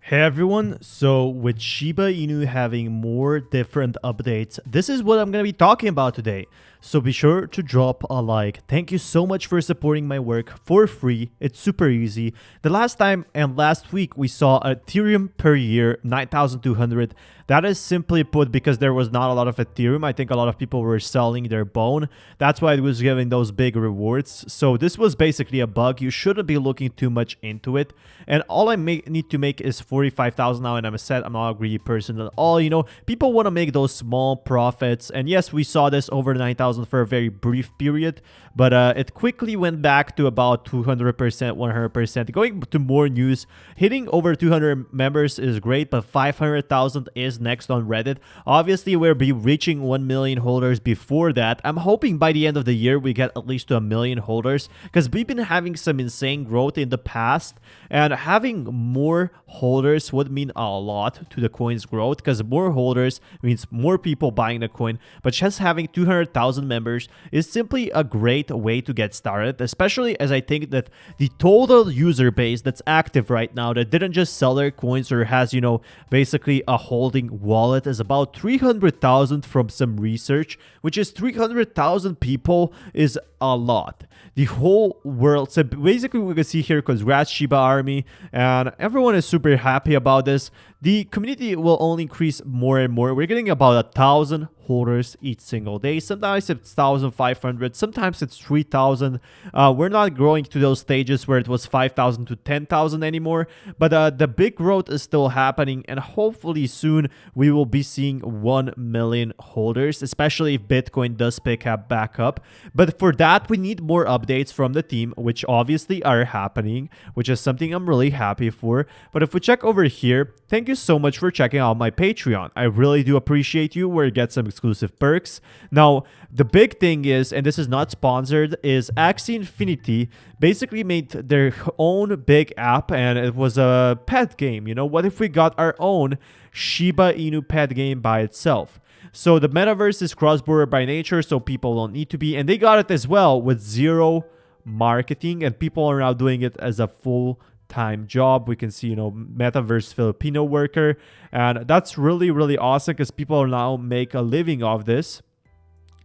Hey everyone, so with Shiba Inu having more different updates, this is what I'm going to be talking about today. So be sure to drop a like. Thank you so much for supporting my work for free. It's super easy. The last time and last week we saw Ethereum per year 9,200. That is simply put because there was not a lot of Ethereum. I think a lot of people were selling their bone. That's why it was giving those big rewards. So this was basically a bug. You shouldn't be looking too much into it. And all I need to make is 45,000 now, and I'm set. I'm not a greedy person at all. You know, people want to make those small profits. And yes, we saw this over 9,000 for a very brief period, but it quickly went back to about 200%, 100%. Going to more news, hitting over 200 members is great, but 500,000 is next on Reddit. Obviously, we'll be reaching 1 million holders before that. I'm hoping by the end of the year we get at least to 1 million holders, because we've been having some insane growth in the past, and having more holders would mean a lot to the coin's growth, because more holders means more people buying the coin. But just having 200,000 members is simply a great way to get started, especially as I think that the total user base that's active right now that didn't just sell their coins or has, you know, basically a holding wallet is about 300,000 from some research, which is 300,000 people is a lot. The whole world. So basically we can see here, congrats Shiba Army, and everyone is super happy about this. The community will only increase more and more. We're getting about 1,000 holders each single day. Sometimes it's 1,500, sometimes it's 3,000. We're not growing to those stages where it was 5,000 to 10,000 anymore, but the big growth is still happening, and hopefully soon we will be seeing 1 million holders, especially if Bitcoin does pick up back up. But for that, we need more updates from the team, which obviously are happening, which is something I'm really happy for. But if we check over here, thank you so much for checking out my Patreon. I really do appreciate you, where you get some exclusive perks. Now, the big thing is, and this is not sponsored, is Axie Infinity basically made their own big app, and it was a pet game. You know, what if we got our own Shiba Inu pet game by itself? So the metaverse is cross-border by nature, so people don't need to be, and they got it as well with zero marketing, and people are now doing it as a full-time job. We can see, you know, metaverse Filipino worker, and that's really awesome, because people now make a living off this.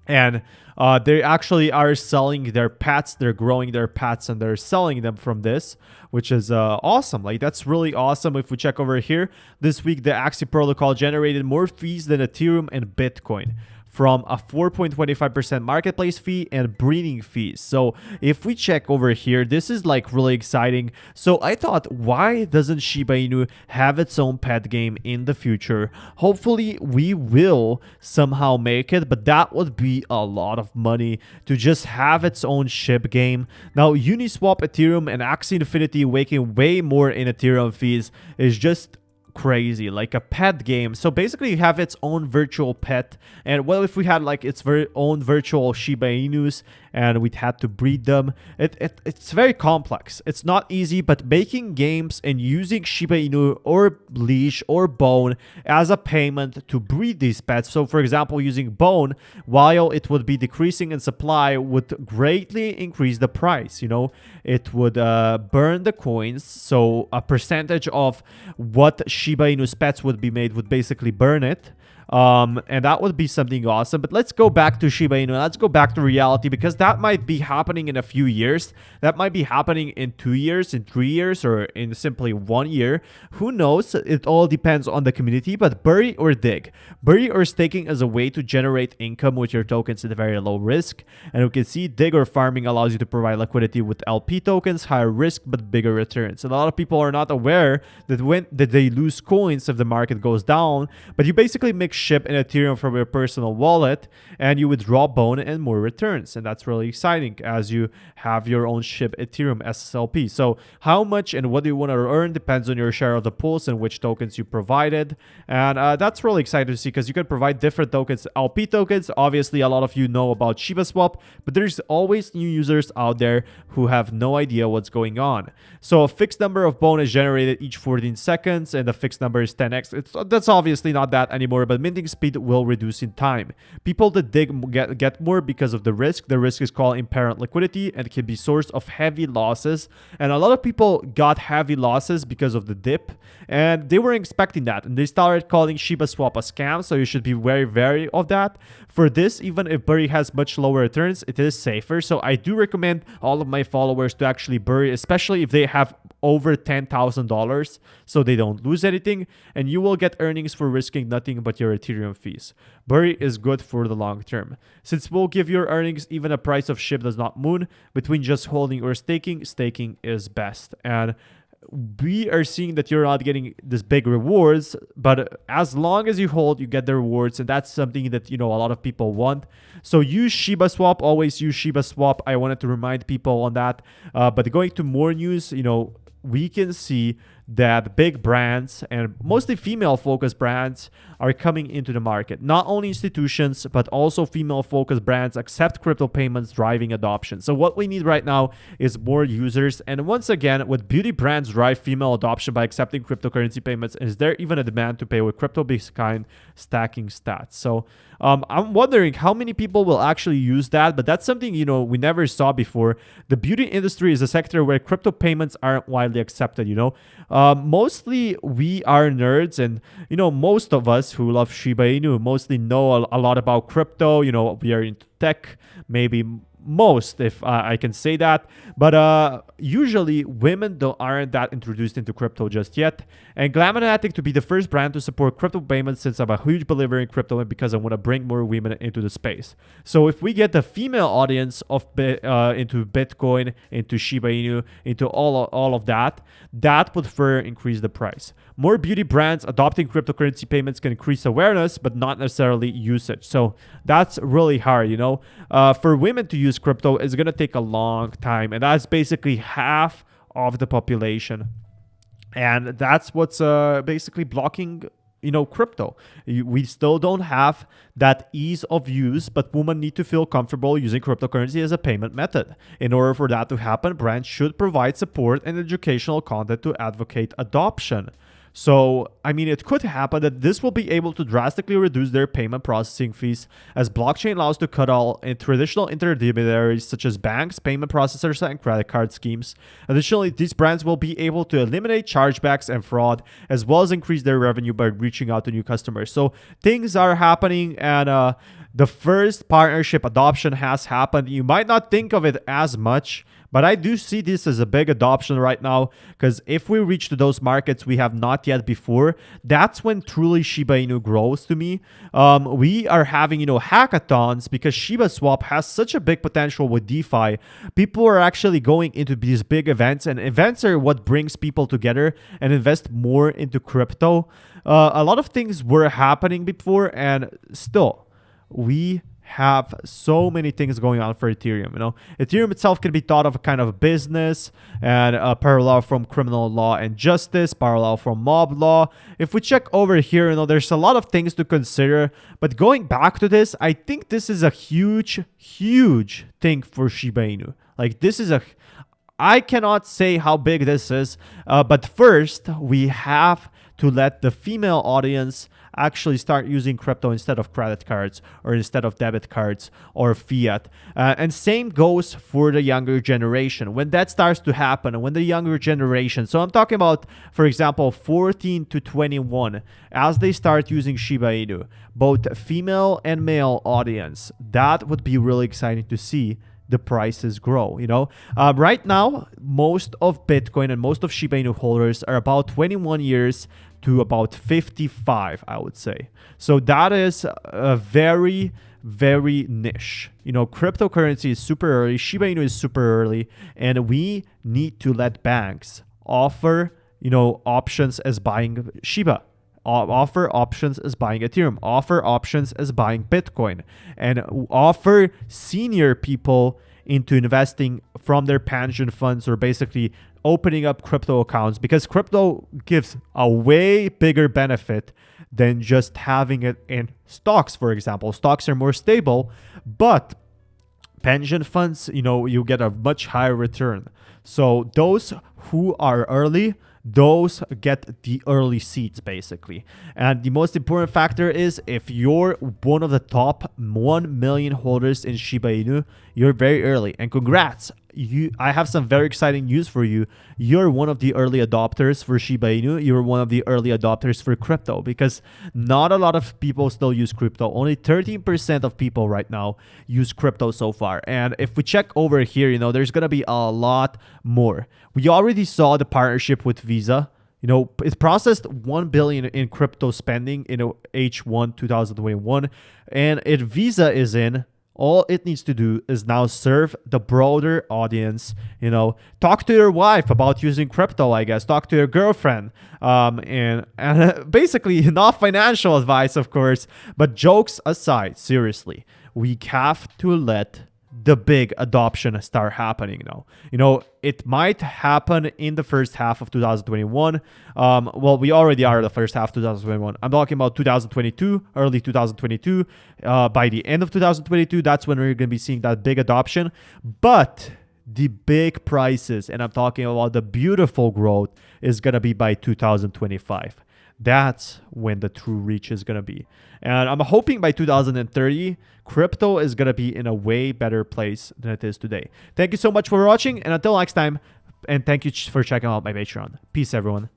And they actually are selling their pets. They're growing their pets and they're selling them from this, which is awesome. Like, that's really awesome. If we check over here, this week the Axie protocol generated more fees than Ethereum and Bitcoin, from a 4.25% marketplace fee and breeding fees. So if we check over here, this is like really exciting. So I thought, why doesn't Shiba Inu have its own pet game in the future? Hopefully we will somehow make it, but that would be a lot of money to just have its own shib game. Now, Uniswap, Ethereum, and Axie Infinity making way more in Ethereum fees is just crazy. Like a pet game. So basically you have its own virtual pet, and well, if we had like its own virtual Shiba Inus and we'd had to breed them, it's very complex. It's not easy, but making games and using Shiba Inu or leash or bone as a payment to breed these pets. So for example, using bone, while it would be decreasing in supply, would greatly increase the price. You know, it would burn the coins, so a percentage of what Shiba Inu's pets would be made would basically burn it. And that would be something awesome. But let's go back to Shiba Inu. Let's go back to reality, because that might be happening in a few years. That might be happening in 2 years, in 3 years, or in simply 1 year. Who knows? It all depends on the community. But bury or dig. Bury or staking is a way to generate income with your tokens at a very low risk. And we can see dig or farming allows you to provide liquidity with LP tokens, higher risk but bigger returns. And a lot of people are not aware that they lose coins if the market goes down. But you basically make SHIB and Ethereum from your personal wallet, and you withdraw bone and more returns. And that's really exciting, as you have your own SHIB Ethereum SSLP. So how much and what do you want to earn depends on your share of the pools and which tokens you provided. And that's really exciting to see, because you can provide different tokens. LP tokens, obviously a lot of you know about Shiba Swap, but there's always new users out there who have no idea what's going on. So a fixed number of bone is generated each 14 seconds, and the fixed number is 10x. That's obviously not that anymore, but minting speed will reduce in time. People that dig get more because of the risk. The risk risk is called impermanent liquidity, and it can be source of heavy losses. And a lot of people got heavy losses because of the dip, and they were expecting that, and they started calling Shiba Swap a scam. So you should be very wary of that. For this, even if bury has much lower returns, it is safer. So I do recommend all of my followers to actually bury, especially if they have over $10,000, so they don't lose anything, and you will get earnings for risking nothing but your Ethereum fees. Bury is good for the long term. Since we'll give your earnings even a price of SHIB does not move between just holding or staking, staking is best. And we are seeing that you're not getting this big rewards, but as long as you hold, you get the rewards, and that's something that, you know, a lot of people want. So use Shiba Swap, always use Shiba Swap. I wanted to remind people on that. But going to more news, you know, we can see that big brands and mostly female-focused brands are coming into the market. Not only institutions, but also female-focused brands accept crypto payments, driving adoption. So what we need right now is more users. And once again, with beauty brands drive female adoption by accepting cryptocurrency payments, is there even a demand to pay with crypto Bitcoin stacking stats? So I'm wondering how many people will actually use that, but that's something, you know, we never saw before. The beauty industry is a sector where crypto payments aren't widely accepted, you know. Mostly we are nerds, and, you know, most of us who love Shiba Inu mostly know a lot about crypto. You know, we are into tech, maybe most, if I can say that. But usually women aren't that introduced into crypto just yet. And Glamanatic to be the first brand to support crypto payments, since I'm a huge believer in crypto and because I want to bring more women into the space. So if we get the female audience of into Bitcoin, into Shiba Inu, into all of that, that would further increase the price. More beauty brands adopting cryptocurrency payments can increase awareness, but not necessarily usage. So that's really hard, you know. For women to use crypto is going to take a long time, and that's basically half of the population. And that's what's basically blocking, you know, crypto. We still don't have that ease of use, but women need to feel comfortable using cryptocurrency as a payment method. In order for that to happen, brands should provide support and educational content to advocate adoption. So, I mean, it could happen that this will be able to drastically reduce their payment processing fees, as blockchain allows to cut all traditional intermediaries such as banks, payment processors, and credit card schemes. Additionally, these brands will be able to eliminate chargebacks and fraud, as well as increase their revenue by reaching out to new customers. So things are happening, and the first partnership adoption has happened. You might not think of it as much, but I do see this as a big adoption right now, because if we reach to those markets we have not yet before, that's when truly Shiba Inu grows to me. We are having, you know, hackathons because Shiba Swap has such a big potential with DeFi. People are actually going into these big events, and events are what brings people together and invest more into crypto. A lot of things were happening before, and still, we have so many things going on for Ethereum. You know, Ethereum itself can be thought of a kind of a business, and parallel from criminal law and justice, parallel from mob law. If we check over here, you know, there's a lot of things to consider. But going back to this, I think this is a huge thing for Shiba Inu. Like, this is I cannot say how big this is, but first we have to let the female audience actually start using crypto instead of credit cards or instead of debit cards or fiat. And same goes for the younger generation. When that starts to happen, when the younger generation, so I'm talking about, for example, 14 to 21, as they start using Shiba Inu, both female and male audience, that would be really exciting to see the prices grow. You know, right now, most of Bitcoin and most of Shiba Inu holders are about 21 years to about 55, I would say. So that is a very niche. You know, cryptocurrency is super early, Shiba Inu is super early, and we need to let banks offer, you know, options as buying Shiba, offer options as buying Ethereum, offer options as buying Bitcoin, and offer senior people into investing from their pension funds, or basically opening up crypto accounts, because crypto gives a way bigger benefit than just having it in stocks. For example, stocks are more stable, but pension funds, you know, you get a much higher return. So those who are early, those get the early seats basically. And the most important factor is if you're one of the top 1 million holders in Shiba Inu, you're very early. And congrats, I have some very exciting news for you. You're one of the early adopters for Shiba Inu. You're one of the early adopters for crypto, because not a lot of people still use crypto. Only 13% of people right now use crypto so far. And if we check over here, you know, there's going to be a lot more. We already saw the partnership with Visa. You know, it processed 1 billion in crypto spending in H1 2021, and if Visa is in, all it needs to do is now serve the broader audience. You know, talk to your wife about using crypto, I guess. Talk to your girlfriend. And basically, not financial advice, of course. But jokes aside, seriously, we have to let the big adoption start happening now. You know, it might happen in the first half of 2021. Well, we already are the first half of 2021. I'm talking about 2022, early 2022. By the end of 2022, that's when we're going to be seeing that big adoption. But the big prices, and I'm talking about the beautiful growth, is going to be by 2025. That's when the true reach is going to be. And I'm hoping by 2030, crypto is going to be in a way better place than it is today. Thank you so much for watching, and until next time, and thank you for checking out my Patreon. Peace, everyone.